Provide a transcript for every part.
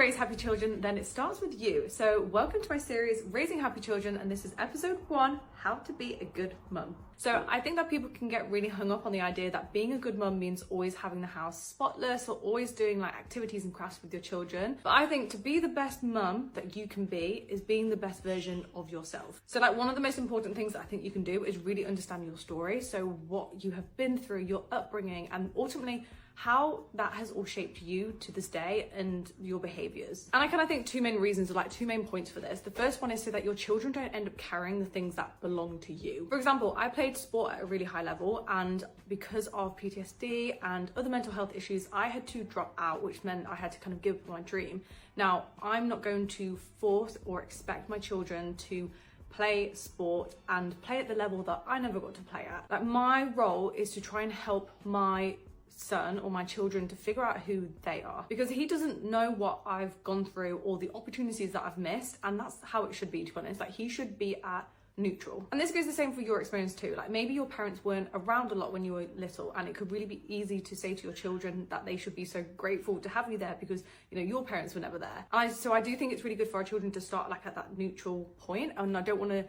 raise happy children, then it starts with you. So welcome to my series, Raising Happy Children, and this is episode 1, How to Be a Good Mum. So I think that people can get really hung up on the idea that being a good mum means always having the house spotless or always doing like activities and crafts with your children. But I think to be the best mum that you can be is being the best version of yourself. So like one of the most important things that I think you can do is really understand your story. So what you have been through, your upbringing, and ultimately how that has all shaped you to this day and your behaviors. And I kind of think two main reasons, or like two main points for this. The first one is so that your children don't end up carrying the things that belong to you. For example, I played sport at a really high level, and because of PTSD and other mental health issues, I had to drop out, which meant I had to kind of give up my dream. Now, I'm not going to force or expect my children to play sport and play at the level that I never got to play at. Like, my role is to try and help my son or my children to figure out who they are, because he doesn't know what I've gone through or the opportunities that I've missed, and that's how it should be, to be honest. Like, he should be at neutral. And this goes the same for your experience too. Like, maybe your parents weren't around a lot when you were little, and it could really be easy to say to your children that they should be so grateful to have you there because, you know, your parents were never there. So I do think it's really good for our children to start like at that neutral point, and I don't want to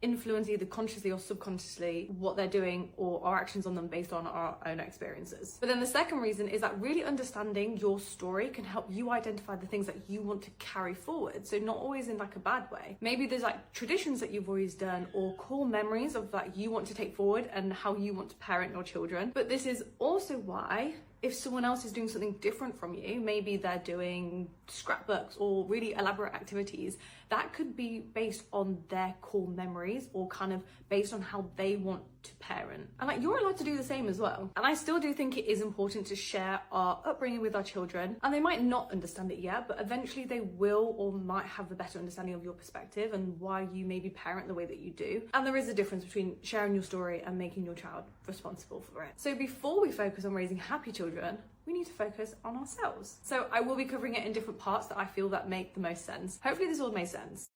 influence either consciously or subconsciously what they're doing or our actions on them based on our own experiences. But then the second reason is that really understanding your story can help you identify the things that you want to carry forward. So not always in like a bad way. Maybe there's like traditions that you've always done or core memories of like you want to take forward and how you want to parent your children. But this is also why if someone else is doing something different from you, maybe they're doing scrapbooks or really elaborate activities, that could be based on their core memories or kind of based on how they want to parent. And like, you're allowed to do the same as well. And I still do think it is important to share our upbringing with our children, and they might not understand it yet, but eventually they will or might have a better understanding of your perspective and why you maybe parent the way that you do. And there is a difference between sharing your story and making your child responsible for it. So before we focus on raising happy children, we need to focus on ourselves. So I will be covering it in different parts that I feel that make the most sense. Hopefully this all made sense.